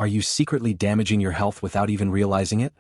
Are you secretly damaging your health without even realizing it?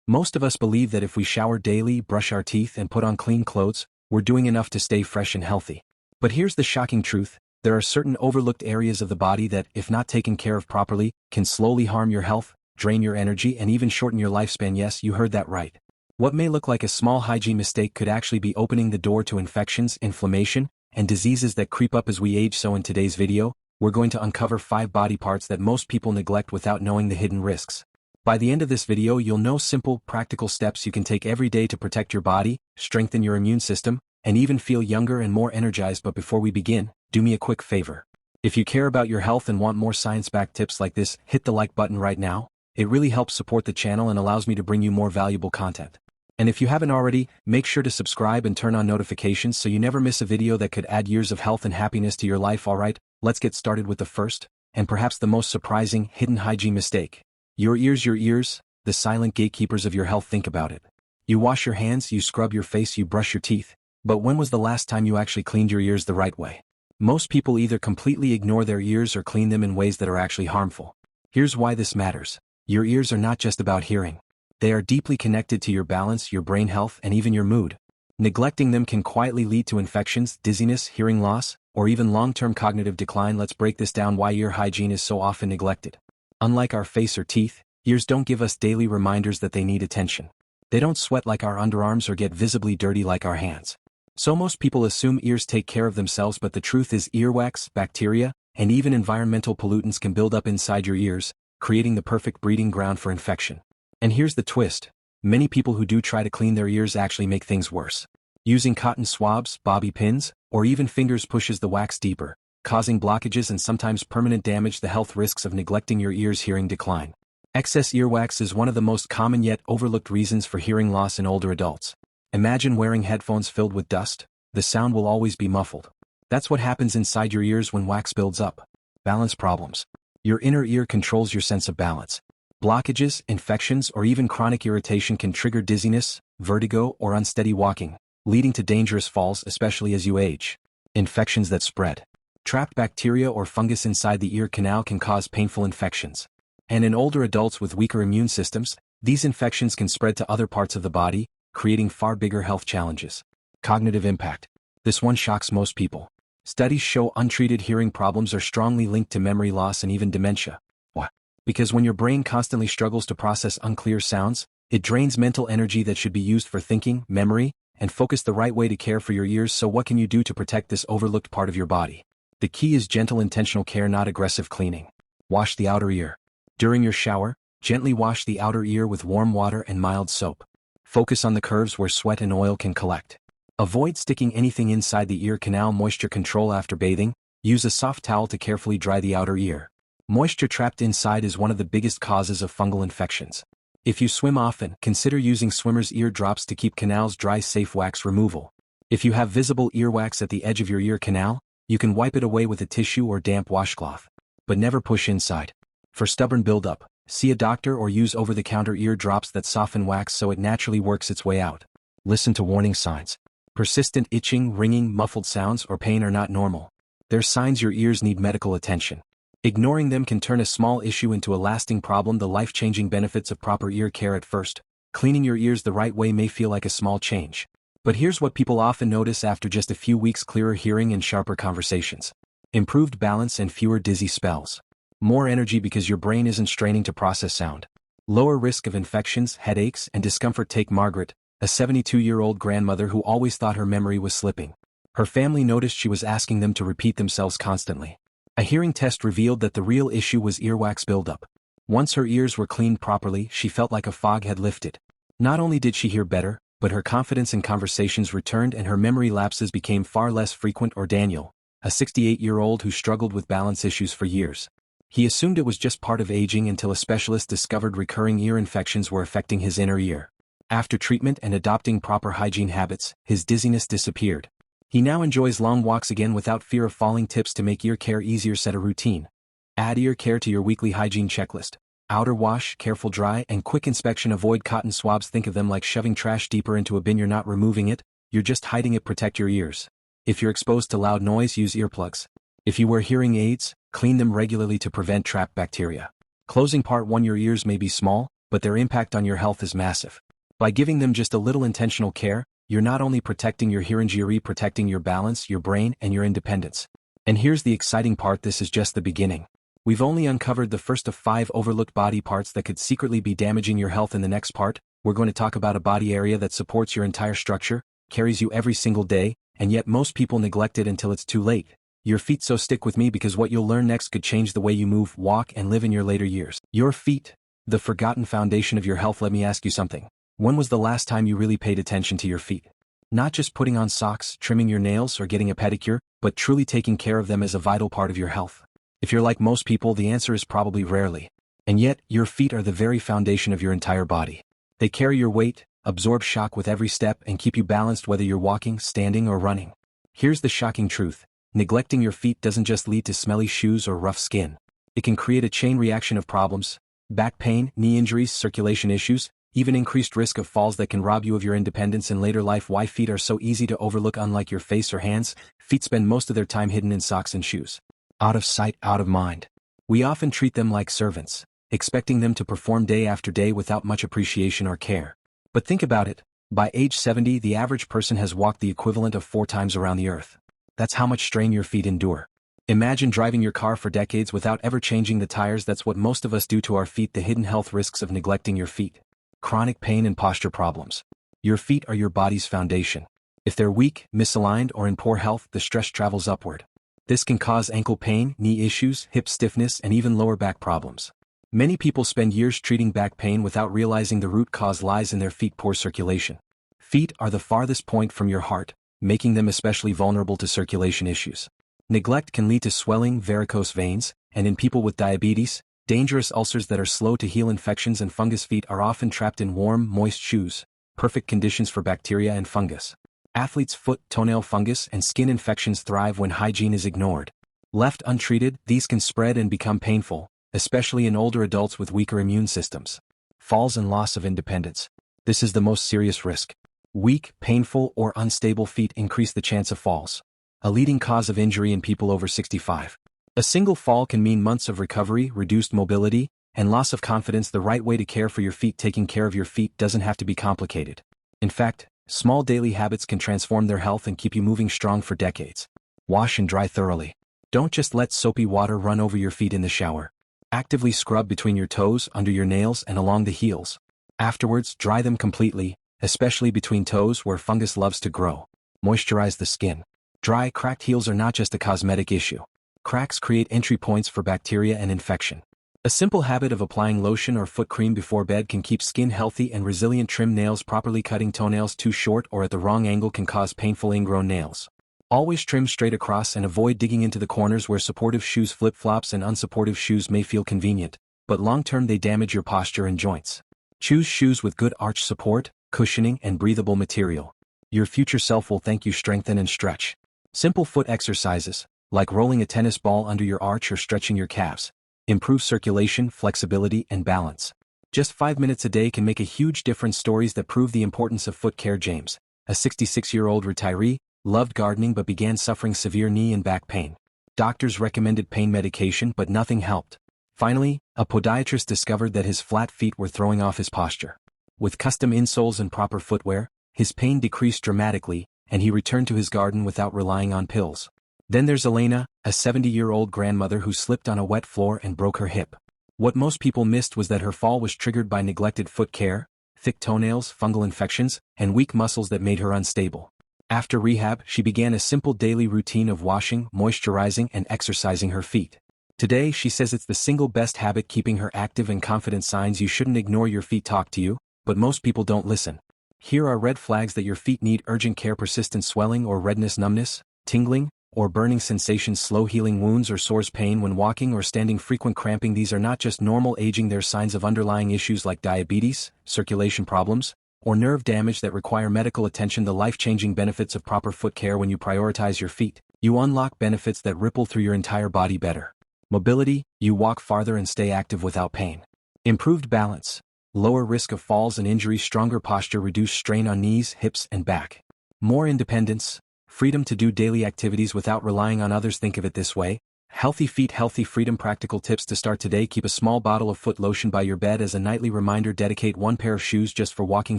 Most of us believe that if we shower daily, brush our teeth, and put on clean clothes, we're doing enough to stay fresh and healthy. But here's the shocking truth: there are certain overlooked areas of the body that, if not taken care of properly, can slowly harm your health, drain your energy, and even shorten your lifespan. Yes, you heard that right. What may look like a small hygiene mistake could actually be opening the door to infections, inflammation, and diseases that creep up as we age. So in today's video, we're going to uncover 5 body parts that most people neglect without knowing the hidden risks. By the end of this video, you'll know simple, practical steps you can take every day to protect your body, strengthen your immune system, and even feel younger and more energized. But before we begin, do me a quick favor. If you care about your health and want more science-backed tips like this, hit the like button right now. It really helps support the channel and allows me to bring you more valuable content. And if you haven't already, make sure to subscribe and turn on notifications so you never miss a video that could add years of health and happiness to your life. Alright, let's get started with the first, and perhaps the most surprising, hidden hygiene mistake. Your ears, the silent gatekeepers of your health. Think about it. You wash your hands, you scrub your face, you brush your teeth, but when was the last time you actually cleaned your ears the right way? Most people either completely ignore their ears or clean them in ways that are actually harmful. Here's why this matters. Your ears are not just about hearing. They are deeply connected to your balance, your brain health, and even your mood. Neglecting them can quietly lead to infections, dizziness, hearing loss, or even long-term cognitive decline. Let's break this down: why ear hygiene is so often neglected. Unlike our face or teeth, ears don't give us daily reminders that they need attention. They don't sweat like our underarms or get visibly dirty like our hands. So most people assume ears take care of themselves, but the truth is earwax, bacteria, and even environmental pollutants can build up inside your ears, creating the perfect breeding ground for infection. And here's the twist: many people who do try to clean their ears actually make things worse. Using cotton swabs, bobby pins, or even fingers pushes the wax deeper, causing blockages and sometimes permanent damage. The health risks of neglecting your ears: hearing decline. Excess earwax is one of the most common yet overlooked reasons for hearing loss in older adults. Imagine wearing headphones filled with dust. The sound will always be muffled. That's what happens inside your ears when wax builds up. Balance problems. Your inner ear controls your sense of balance. Blockages, infections, or even chronic irritation can trigger dizziness, vertigo, or unsteady walking, leading to dangerous falls, especially as you age. Infections that spread. Trapped bacteria or fungus inside the ear canal can cause painful infections. And in older adults with weaker immune systems, these infections can spread to other parts of the body, creating far bigger health challenges. Cognitive impact. This one shocks most people. Studies show untreated hearing problems are strongly linked to memory loss and even dementia. Why? Because when your brain constantly struggles to process unclear sounds, it drains mental energy that should be used for thinking, memory, and focus. The right way to care for your ears. So what can you do to protect this overlooked part of your body? The key is gentle, intentional care, not aggressive cleaning. Wash the outer ear. During your shower, gently wash the outer ear with warm water and mild soap. Focus on the curves where sweat and oil can collect. Avoid sticking anything inside the ear canal. Moisture control. After bathing, use a soft towel to carefully dry the outer ear. Moisture trapped inside is one of the biggest causes of fungal infections. If you swim often, consider using swimmer's ear drops to keep canals dry. Safe wax removal. If you have visible earwax at the edge of your ear canal, you can wipe it away with a tissue or damp washcloth. But never push inside. For stubborn buildup, see a doctor or use over-the-counter ear drops that soften wax so it naturally works its way out. Listen to warning signs. Persistent itching, ringing, muffled sounds, or pain are not normal. They're signs your ears need medical attention. Ignoring them can turn a small issue into a lasting problem. The life-changing benefits of proper ear care. At first, cleaning your ears the right way may feel like a small change. But here's what people often notice after just a few weeks: clearer hearing and sharper conversations. Improved balance and fewer dizzy spells. More energy because your brain isn't straining to process sound. Lower risk of infections, headaches, and discomfort. Take Margaret, a 72-year-old grandmother who always thought her memory was slipping. Her family noticed she was asking them to repeat themselves constantly. A hearing test revealed that the real issue was earwax buildup. Once her ears were cleaned properly, she felt like a fog had lifted. Not only did she hear better, but her confidence in conversations returned and her memory lapses became far less frequent. Or Daniel, a 68-year-old who struggled with balance issues for years. He assumed it was just part of aging until a specialist discovered recurring ear infections were affecting his inner ear. After treatment and adopting proper hygiene habits, his dizziness disappeared. He now enjoys long walks again without fear of falling. Tips to make ear care easier. Set a routine. Add ear care to your weekly hygiene checklist. Outer wash, careful dry, and quick inspection. Avoid cotton swabs. Think of them like shoving trash deeper into a bin. You're not removing it, you're just hiding it. Protect your ears. If you're exposed to loud noise, use earplugs. If you wear hearing aids, clean them regularly to prevent trapped bacteria. Closing part 1. Your ears may be small, but their impact on your health is massive. By giving them just a little intentional care, you're not only protecting your hearing, you're protecting your balance, your brain, and your independence. And here's the exciting part: this is just the beginning. We've only uncovered the first of 5 overlooked body parts that could secretly be damaging your health. In the next part, we're going to talk about a body area that supports your entire structure, carries you every single day, and yet most people neglect it until it's too late. Your feet. So stick with me, because what you'll learn next could change the way you move, walk, and live in your later years. Your feet, the forgotten foundation of your health. Let me ask you something. When was the last time you really paid attention to your feet? Not just putting on socks, trimming your nails, or getting a pedicure, but truly taking care of them as a vital part of your health. If you're like most people, the answer is probably rarely. And yet, your feet are the very foundation of your entire body. They carry your weight, absorb shock with every step, and keep you balanced whether you're walking, standing, or running. Here's the shocking truth. Neglecting your feet doesn't just lead to smelly shoes or rough skin. It can create a chain reaction of problems: back pain, knee injuries, circulation issues, even increased risk of falls that can rob you of your independence in later life. Why feet are so easy to overlook? Unlike your face or hands, feet spend most of their time hidden in socks and shoes. Out of sight, out of mind. We often treat them like servants, expecting them to perform day after day without much appreciation or care. But think about it. By age 70, the average person has walked the equivalent of 4 times around the earth. That's how much strain your feet endure. Imagine driving your car for decades without ever changing the tires. That's what most of us do to our feet. The hidden health risks of neglecting your feet: chronic pain and posture problems. Your feet are your body's foundation. If they're weak, misaligned, or in poor health, the stress travels upward. This can cause ankle pain, knee issues, hip stiffness, and even lower back problems. Many people spend years treating back pain without realizing the root cause lies in their feet. Poor circulation. Feet are the farthest point from your heart, making them especially vulnerable to circulation issues. Neglect can lead to swelling, varicose veins, and in people with diabetes, dangerous ulcers that are slow to heal. Infections and fungus. Feet are often trapped in warm, moist shoes, perfect conditions for bacteria and fungus. Athletes' foot, toenail fungus, and skin infections thrive when hygiene is ignored. Left untreated, these can spread and become painful, especially in older adults with weaker immune systems. Falls and loss of independence. This is the most serious risk. Weak, painful, or unstable feet increase the chance of falls, a leading cause of injury in people over 65. A single fall can mean months of recovery, reduced mobility, and loss of confidence. The right way to care for your feet. Taking care of your feet doesn't have to be complicated. In fact, small daily habits can transform their health and keep you moving strong for decades. Wash and dry thoroughly. Don't just let soapy water run over your feet in the shower. Actively scrub between your toes, under your nails, and along the heels. Afterwards, dry them completely, especially between toes where fungus loves to grow. Moisturize the skin. Dry, cracked heels are not just a cosmetic issue. Cracks create entry points for bacteria and infection. A simple habit of applying lotion or foot cream before bed can keep skin healthy and resilient. Trim nails properly. Cutting toenails too short or at the wrong angle can cause painful ingrown nails. Always trim straight across and avoid digging into the corners where supportive shoes, flip-flops, and unsupportive shoes may feel convenient, but long-term they damage your posture and joints. Choose shoes with good arch support, cushioning, and breathable material. Your future self will thank you. Strengthen and stretch. Simple foot exercises, like rolling a tennis ball under your arch or stretching your calves, improve circulation, flexibility, and balance. Just 5 minutes a day can make a huge difference. Stories that prove the importance of foot care. James, a 66-year-old retiree, loved gardening but began suffering severe knee and back pain. Doctors recommended pain medication, but nothing helped. Finally, a podiatrist discovered that his flat feet were throwing off his posture. With custom insoles and proper footwear, his pain decreased dramatically, and he returned to his garden without relying on pills. Then there's Elena, a 70-year-old grandmother who slipped on a wet floor and broke her hip. What most people missed was that her fall was triggered by neglected foot care, thick toenails, fungal infections, and weak muscles that made her unstable. After rehab, she began a simple daily routine of washing, moisturizing, and exercising her feet. Today, she says it's the single best habit keeping her active and confident. Signs you shouldn't ignore. Your feet talk to you, but most people don't listen. Here are red flags that your feet need urgent care: persistent swelling or redness, numbness, tingling, or burning sensations, slow healing wounds or sores, pain when walking or standing, frequent cramping. These are not just normal aging, they're signs of underlying issues like diabetes, circulation problems, or nerve damage that require medical attention. The life-changing benefits of proper foot care: when you prioritize your feet, you unlock benefits that ripple through your entire body. Better mobility, you walk farther and stay active without pain. Improved balance, lower risk of falls and injuries. Stronger posture, reduced strain on knees, hips, and back. More independence, freedom to do daily activities without relying on others. Think of it this way: Healthy feet, healthy freedom. Practical tips to start today. Keep a small bottle of foot lotion by your bed as a nightly reminder. Dedicate one pair of shoes just for walking,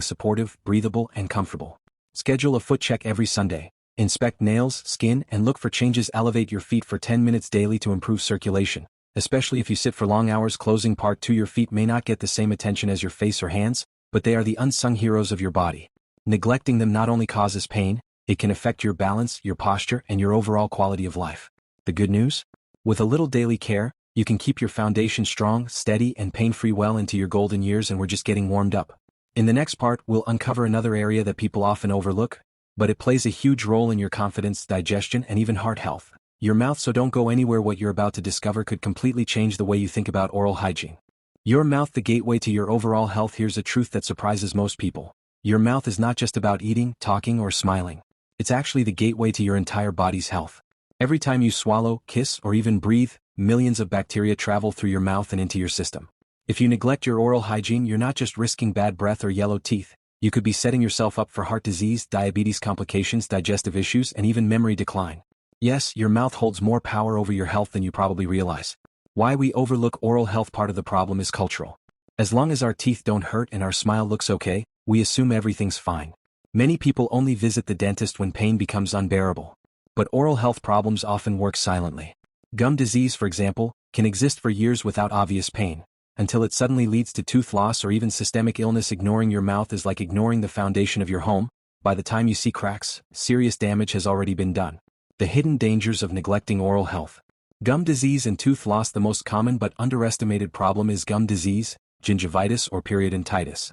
supportive, breathable, and comfortable. Schedule a foot check every Sunday. Inspect nails, skin, and look for changes. Elevate your feet for 10 minutes daily to improve circulation, especially if you sit for long hours. Closing. Part 2. Your feet may not get the same attention as your face or hands, but they are the unsung heroes of your body. Neglecting them not only causes pain, it can affect your balance, your posture, and your overall quality of life. The good news? With a little daily care, you can keep your foundation strong, steady, and pain-free well into your golden years, and we're just getting warmed up. In the next part, we'll uncover another area that people often overlook, but it plays a huge role in your confidence, digestion, and even heart health. Your mouth. So don't go anywhere. What you're about to discover could completely change the way you think about oral hygiene. Your mouth, the gateway to your overall health. Here's a truth that surprises most people. Your mouth is not just about eating, talking, or smiling. It's actually the gateway to your entire body's health. Every time you swallow, kiss, or even breathe, millions of bacteria travel through your mouth and into your system. If you neglect your oral hygiene, you're not just risking bad breath or yellow teeth, you could be setting yourself up for heart disease, diabetes complications, digestive issues, and even memory decline. Yes, your mouth holds more power over your health than you probably realize. Why we overlook oral health. Part of the problem is cultural. As long as our teeth don't hurt and our smile looks okay, we assume everything's fine. Many people only visit the dentist when pain becomes unbearable. But oral health problems often work silently. Gum disease, for example, can exist for years without obvious pain, until it suddenly leads to tooth loss or even systemic illness. Ignoring your mouth is like ignoring the foundation of your home. By the time you see cracks, serious damage has already been done. The hidden dangers of neglecting oral health. Gum disease and tooth loss. The most common but underestimated problem is gum disease, gingivitis, or periodontitis.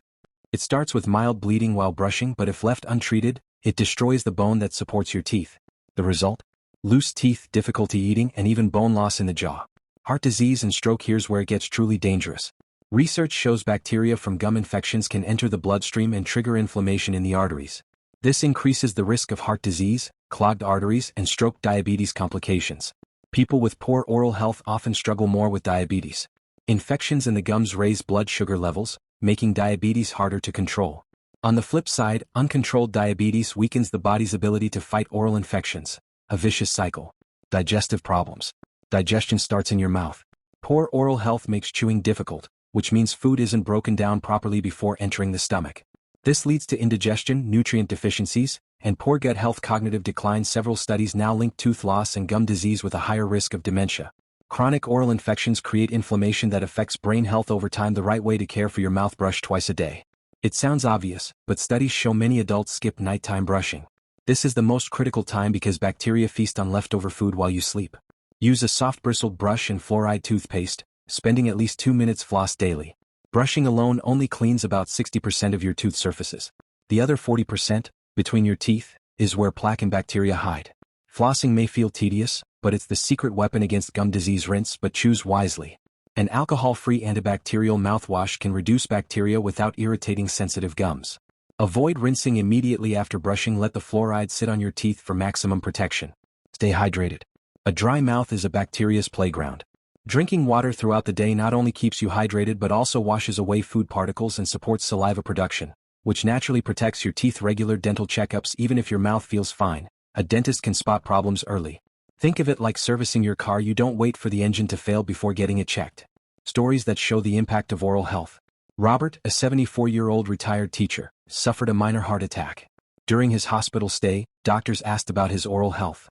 It starts with mild bleeding while brushing, but if left untreated, it destroys the bone that supports your teeth. The result? Loose teeth, difficulty eating, and even bone loss in the jaw. Heart disease and stroke. Here's where it gets truly dangerous. Research shows bacteria from gum infections can enter the bloodstream and trigger inflammation in the arteries. This increases the risk of heart disease, clogged arteries, and stroke. Diabetes complications. People with poor oral health often struggle more with diabetes. Infections in the gums raise blood sugar levels, making diabetes harder to control. On the flip side, uncontrolled diabetes weakens the body's ability to fight oral infections. A vicious cycle. Digestive problems. Digestion starts in your mouth. Poor oral health makes chewing difficult, which means food isn't broken down properly before entering the stomach. This leads to indigestion, nutrient deficiencies, and poor gut health. Cognitive decline. Several studies now link tooth loss and gum disease with a higher risk of dementia. Chronic oral infections create inflammation that affects brain health over time. The right way to care for your mouth. Brush twice a day. It sounds obvious, but studies show many adults skip nighttime brushing. This is the most critical time because bacteria feast on leftover food while you sleep. Use a soft bristled brush and fluoride toothpaste, spending at least 2 minutes. Floss daily. Brushing alone only cleans about 60% of your tooth surfaces. The other 40%, between your teeth, is where plaque and bacteria hide. Flossing may feel tedious, but it's the secret weapon against gum disease. Rinse, but choose wisely. An alcohol-free antibacterial mouthwash can reduce bacteria without irritating sensitive gums. Avoid rinsing immediately after brushing. Let the fluoride sit on your teeth for maximum protection. Stay hydrated. A dry mouth is a bacteria's playground. Drinking water throughout the day not only keeps you hydrated but also washes away food particles and supports saliva production, which naturally protects your teeth. Regular dental checkups. Even if your mouth feels fine, a dentist can spot problems early. Think of it like servicing your car. You don't wait for the engine to fail before getting it checked. Stories that show the impact of oral health. Robert, a 74-year-old retired teacher, suffered a minor heart attack. During his hospital stay, doctors asked about his oral health.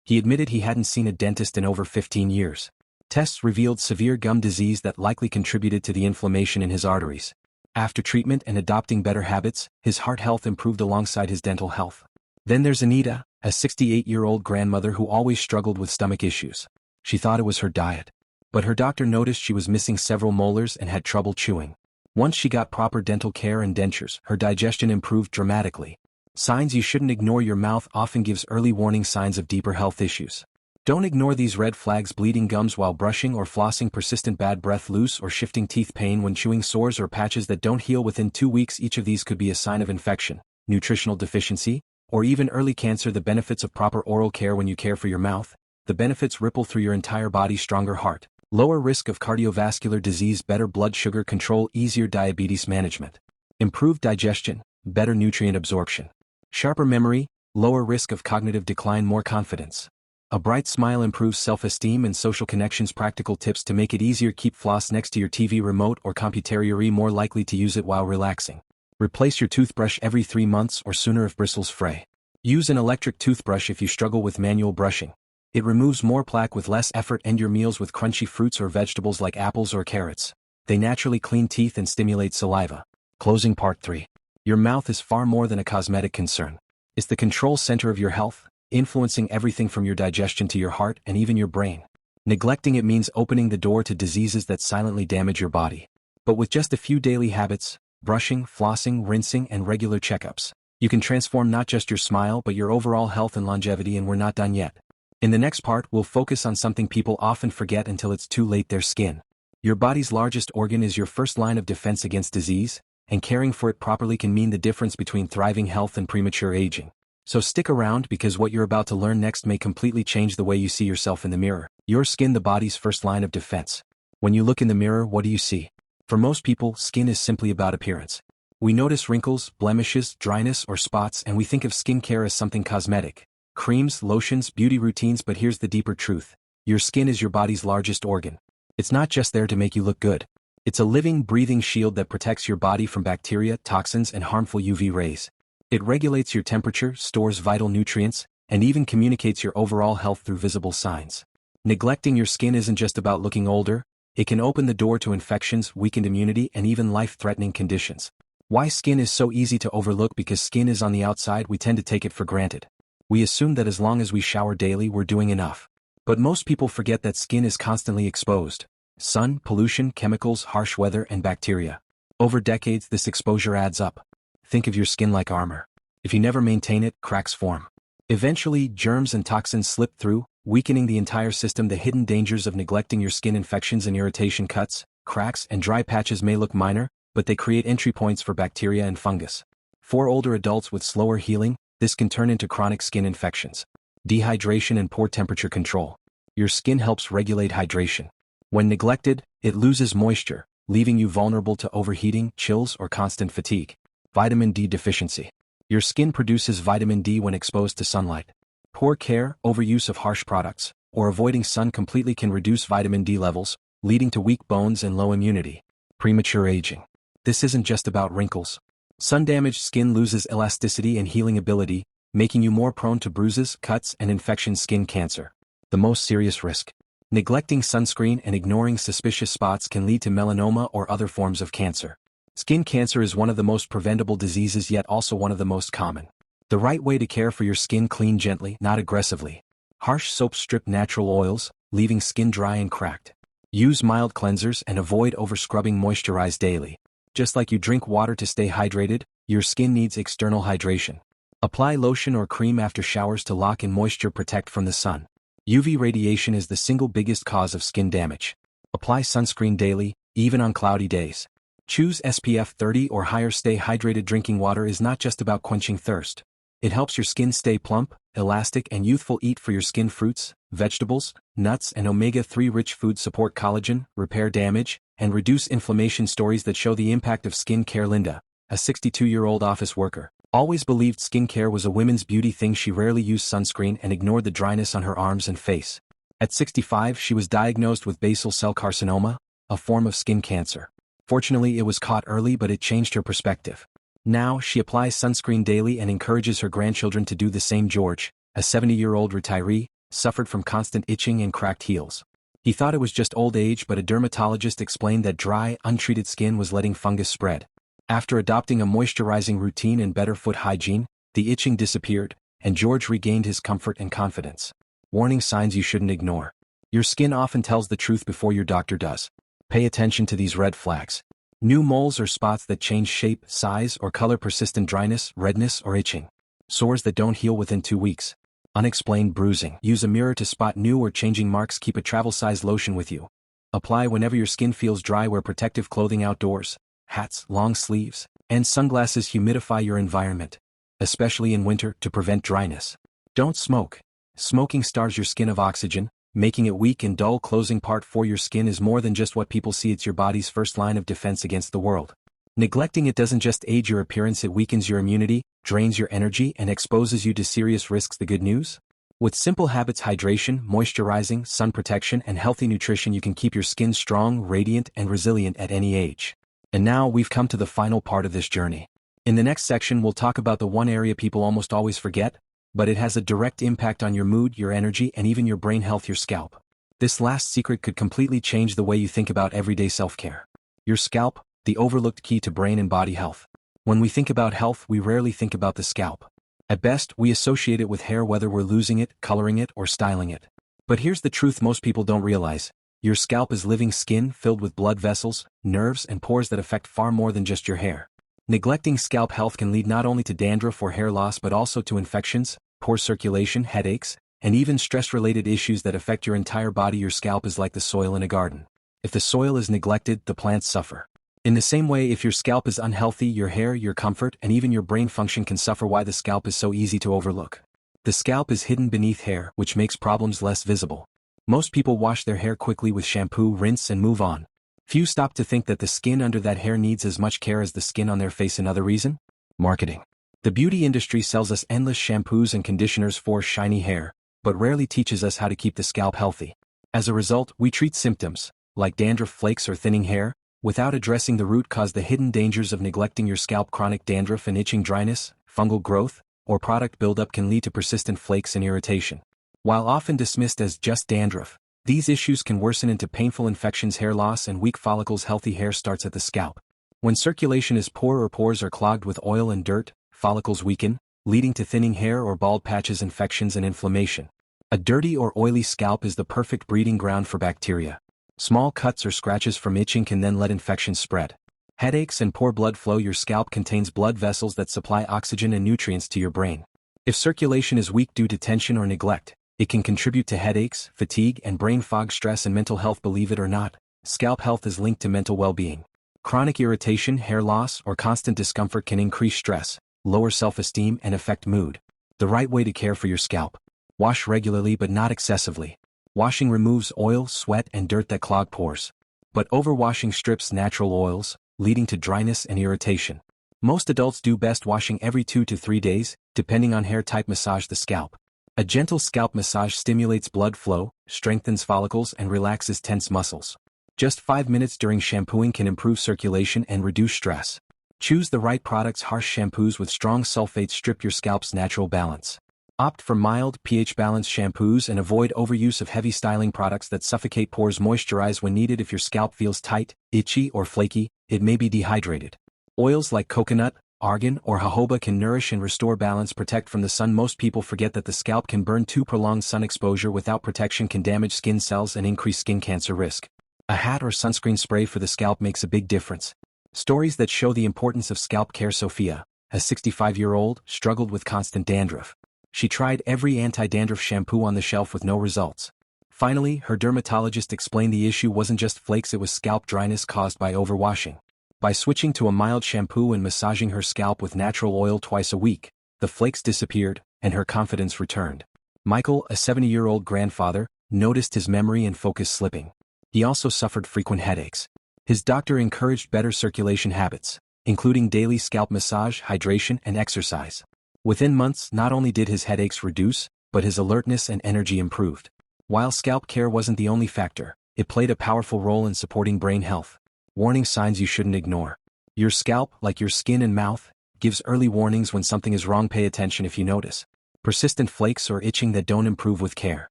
He admitted he hadn't seen a dentist in over 15 years. Tests revealed severe gum disease that likely contributed to the inflammation in his arteries. After treatment and adopting better habits, his heart health improved alongside his dental health. Then there's Anita, a 68-year-old grandmother who always struggled with stomach issues. She thought it was her diet. But her doctor noticed she was missing several molars and had trouble chewing. Once she got proper dental care and dentures, her digestion improved dramatically. Signs you shouldn't ignore. Your mouth often gives early warning signs of deeper health issues. Don't ignore these red flags: bleeding gums while brushing or flossing, persistent bad breath, loose or shifting teeth, pain when chewing, sores or patches that don't heal within 2 weeks. Each of these could be a sign of infection, nutritional deficiency, or even early cancer. The benefits of proper oral care. When you care for your mouth, the benefits ripple through your entire body. Stronger heart, lower risk of cardiovascular disease, better blood sugar control, easier diabetes management, improved digestion, better nutrient absorption, sharper memory, lower risk of cognitive decline, more confidence. A bright smile improves self-esteem and social connections. Practical tips to make it easier: keep floss next to your TV remote or computer. You're more likely to use it while relaxing. Replace your toothbrush every 3 months or sooner if bristles fray. Use an electric toothbrush if you struggle with manual brushing. It removes more plaque with less effort. End your meals with crunchy fruits or vegetables like apples or carrots. They naturally clean teeth and stimulate saliva. Closing part 3. Your mouth is far more than a cosmetic concern. It's the control center of your health, influencing everything from your digestion to your heart and even your brain. Neglecting it means opening the door to diseases that silently damage your body. But with just a few daily habits, brushing, flossing, rinsing, and regular checkups, you can transform not just your smile but your overall health and longevity. And we're not done yet. In the next part, we'll focus on something people often forget until it's too late: their skin. Your body's largest organ is your first line of defense against disease, and caring for it properly can mean the difference between thriving health and premature aging. So stick around, because what you're about to learn next may completely change the way you see yourself in the mirror. Your skin, the body's first line of defense. When you look in the mirror, what do you see? For most people, skin is simply about appearance. We notice wrinkles, blemishes, dryness, or spots, and we think of skincare as something cosmetic. Creams, lotions, beauty routines. But here's the deeper truth. Your skin is your body's largest organ. It's not just there to make you look good. It's a living, breathing shield that protects your body from bacteria, toxins, and harmful UV rays. It regulates your temperature, stores vital nutrients, and even communicates your overall health through visible signs. Neglecting your skin isn't just about looking older. It can open the door to infections, weakened immunity, and even life-threatening conditions. Why skin is so easy to overlook? Because skin is on the outside, we tend to take it for granted. We assume that as long as we shower daily, we're doing enough. But most people forget that skin is constantly exposed. Sun, pollution, chemicals, harsh weather, and bacteria. Over decades, this exposure adds up. Think of your skin like armor. If you never maintain it, cracks form. Eventually, germs and toxins slip through, weakening the entire system. The hidden dangers of neglecting your skin: infections and irritation. Cuts, cracks, and dry patches may look minor, but they create entry points for bacteria and fungus. For older adults with slower healing, this can turn into chronic skin infections. Dehydration and poor temperature control. Your skin helps regulate hydration. When neglected, it loses moisture, leaving you vulnerable to overheating, chills, or constant fatigue. Vitamin D deficiency. Your skin produces vitamin D when exposed to sunlight. Poor care, overuse of harsh products, or avoiding sun completely can reduce vitamin D levels, leading to weak bones and low immunity. Premature aging. This isn't just about wrinkles. Sun-damaged skin loses elasticity and healing ability, making you more prone to bruises, cuts, and infections. Skin cancer. The most serious risk. Neglecting sunscreen and ignoring suspicious spots can lead to melanoma or other forms of cancer. Skin cancer is one of the most preventable diseases, yet also one of the most common. The right way to care for your skin: clean gently, not aggressively. Harsh soaps strip natural oils, leaving skin dry and cracked. Use mild cleansers and avoid over-scrubbing. Moisturize daily. Just like you drink water to stay hydrated, your skin needs external hydration. Apply lotion or cream after showers to lock in moisture. Protect from the sun. UV radiation is the single biggest cause of skin damage. Apply sunscreen daily, even on cloudy days. Choose SPF 30 or higher. Stay hydrated. Drinking water is not just about quenching thirst. It helps your skin stay plump, elastic, and youthful. Eat for your skin: fruits, vegetables, nuts, and omega-3 rich foods support collagen, repair damage, and reduce inflammation. Stories that show the impact of skin care. Linda, a 62-year-old office worker, always believed skincare was a women's beauty thing. She rarely used sunscreen and ignored the dryness on her arms and face. At 65, she was diagnosed with basal cell carcinoma, a form of skin cancer. Fortunately, it was caught early, but it changed her perspective. Now, she applies sunscreen daily and encourages her grandchildren to do the same. George, a 70-year-old retiree, suffered from constant itching and cracked heels. He thought it was just old age, but a dermatologist explained that dry, untreated skin was letting fungus spread. After adopting a moisturizing routine and better foot hygiene, the itching disappeared, and George regained his comfort and confidence. Warning signs you shouldn't ignore. Your skin often tells the truth before your doctor does. Pay attention to these red flags. New moles or spots that change shape, size, or color. Persistent dryness, redness, or itching. Sores that don't heal within 2 weeks. Unexplained bruising. Use a mirror to spot new or changing marks. Keep a travel-size lotion with you. Apply whenever your skin feels dry. Wear protective clothing outdoors. Hats, long sleeves, and sunglasses. Humidify your environment, especially in winter, to prevent dryness. Don't smoke. Smoking starves your skin of oxygen, making it weak and dull. Closing part 4. Your skin is more than just what people see. It's your body's first line of defense against the world. Neglecting it doesn't just age your appearance, it weakens your immunity, drains your energy, and exposes you to serious risks. The good news? With simple habits, hydration, moisturizing, sun protection, and healthy nutrition, you can keep your skin strong, radiant, and resilient at any age. And now we've come to the final part of this journey. In the next section, we'll talk about the one area people almost always forget, but it has a direct impact on your mood, your energy, and even your brain health, your scalp. This last secret could completely change the way you think about everyday self-care. Your scalp, the overlooked key to brain and body health. When we think about health, we rarely think about the scalp. At best, we associate it with hair, whether we're losing it, coloring it, or styling it. But here's the truth most people don't realize. Your scalp is living skin filled with blood vessels, nerves, and pores that affect far more than just your hair. Neglecting scalp health can lead not only to dandruff or hair loss but also to infections, poor circulation, headaches, and even stress-related issues that affect your entire body. Your scalp is like the soil in a garden. If the soil is neglected, the plants suffer. In the same way, if your scalp is unhealthy, your hair, your comfort, and even your brain function can suffer. Why the scalp is so easy to overlook. The scalp is hidden beneath hair, which makes problems less visible. Most people wash their hair quickly with shampoo, rinse, and move on. Few stop to think that the skin under that hair needs as much care as the skin on their face. Another reason? Marketing. The beauty industry sells us endless shampoos and conditioners for shiny hair, but rarely teaches us how to keep the scalp healthy. As a result, we treat symptoms, like dandruff, flakes, or thinning hair, without addressing the root cause, the hidden dangers of neglecting your scalp. Chronic dandruff and itching, dryness, fungal growth, or product buildup can lead to persistent flakes and irritation. While often dismissed as just dandruff, these issues can worsen into painful infections, hair loss, and weak follicles. Healthy hair starts at the scalp. When circulation is poor or pores are clogged with oil and dirt, follicles weaken, leading to thinning hair or bald patches, infections, and inflammation. A dirty or oily scalp is the perfect breeding ground for bacteria. Small cuts or scratches from itching can then let infections spread. Headaches and poor blood flow. Your scalp contains blood vessels that supply oxygen and nutrients to your brain. If circulation is weak due to tension or neglect, it can contribute to headaches, fatigue, and brain fog. Stress and mental health. Believe it or not, scalp health is linked to mental well-being. Chronic irritation, hair loss, or constant discomfort can increase stress, lower self-esteem, and affect mood. The right way to care for your scalp. Wash regularly but not excessively. Washing removes oil, sweat, and dirt that clog pores. But overwashing strips natural oils, leading to dryness and irritation. Most adults do best washing every 2 to 3 days, depending on hair type. Massage the scalp. A gentle scalp massage stimulates blood flow, strengthens follicles, and relaxes tense muscles. Just 5 minutes during shampooing can improve circulation and reduce stress. Choose the right products. Harsh shampoos with strong sulfates strip your scalp's natural balance. Opt for mild, pH-balanced shampoos and avoid overuse of heavy styling products that suffocate pores. Moisturize when needed. If your scalp feels tight, itchy, or flaky, it may be dehydrated. Oils like coconut, argan, or jojoba can nourish and restore balance. Protect from the sun. Most people forget that the scalp can burn too. Prolonged sun exposure without protection can damage skin cells and increase skin cancer risk. A hat or sunscreen spray for the scalp makes a big difference. Stories that show the importance of scalp care. Sophia, a 65-year-old, struggled with constant dandruff. She tried every anti-dandruff shampoo on the shelf with no results. Finally, her dermatologist explained the issue wasn't just flakes, it was scalp dryness caused by overwashing. By switching to a mild shampoo and massaging her scalp with natural oil twice a week, the flakes disappeared, and her confidence returned. Michael, a 70-year-old grandfather, noticed his memory and focus slipping. He also suffered frequent headaches. His doctor encouraged better circulation habits, including daily scalp massage, hydration, and exercise. Within months, not only did his headaches reduce, but his alertness and energy improved. While scalp care wasn't the only factor, it played a powerful role in supporting brain health. Warning signs you shouldn't ignore. Your scalp, like your skin and mouth, gives early warnings when something is wrong. Pay attention if you notice persistent flakes or itching that don't improve with care.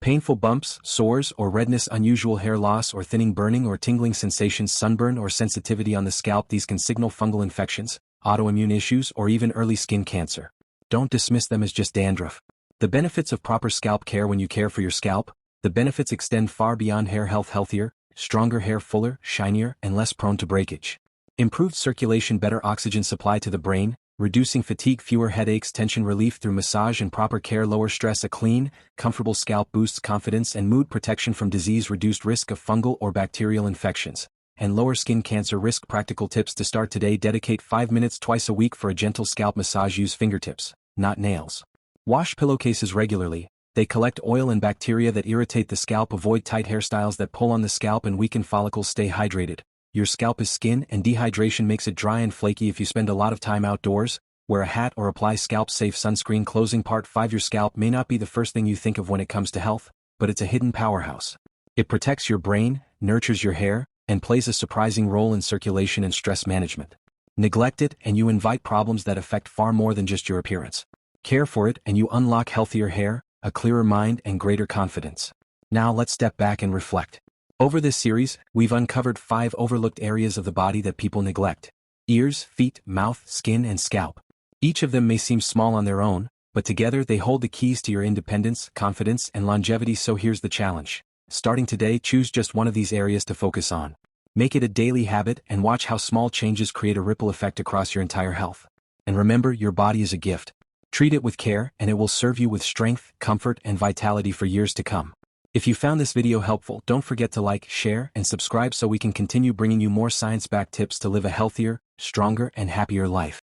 Painful bumps, sores, or redness, unusual hair loss or thinning, burning or tingling sensations, sunburn or sensitivity on the scalp. These can signal fungal infections, autoimmune issues, or even early skin cancer. Don't dismiss them as just dandruff. The benefits of proper scalp care. When you care for your scalp, the benefits extend far beyond hair health. Healthier, stronger hair, fuller, shinier, and less prone to breakage. Improved circulation, better oxygen supply to the brain, reducing fatigue, fewer headaches, tension relief through massage and proper care, lower stress. A clean, comfortable scalp boosts confidence and mood, protection from disease, reduced risk of fungal or bacterial infections, and lower skin cancer risk. Practical tips to start today. Dedicate 5 minutes twice a week for a gentle scalp massage. Use fingertips, not nails. Wash pillowcases regularly. They collect oil and bacteria that irritate the scalp. Avoid tight hairstyles that pull on the scalp and weaken follicles. Stay hydrated. Your scalp is skin, and dehydration makes it dry and flaky. If you spend a lot of time outdoors, wear a hat or apply scalp-safe sunscreen. Closing part 5. Your scalp may not be the first thing you think of when it comes to health, but it's a hidden powerhouse. It protects your brain, nurtures your hair, and plays a surprising role in circulation and stress management. Neglect it and you invite problems that affect far more than just your appearance. Care for it and you unlock healthier hair, a clearer mind and greater confidence. Now let's step back and reflect. Over this series, we've uncovered 5 overlooked areas of the body that people neglect: ears, feet, mouth, skin, and scalp. Each of them may seem small on their own, but together they hold the keys to your independence, confidence, and longevity. So here's the challenge. Starting today, choose just one of these areas to focus on. Make it a daily habit and watch how small changes create a ripple effect across your entire health. And remember, your body is a gift. Treat it with care and it will serve you with strength, comfort, and vitality for years to come. If you found this video helpful, don't forget to like, share, and subscribe so we can continue bringing you more science-backed tips to live a healthier, stronger, and happier life.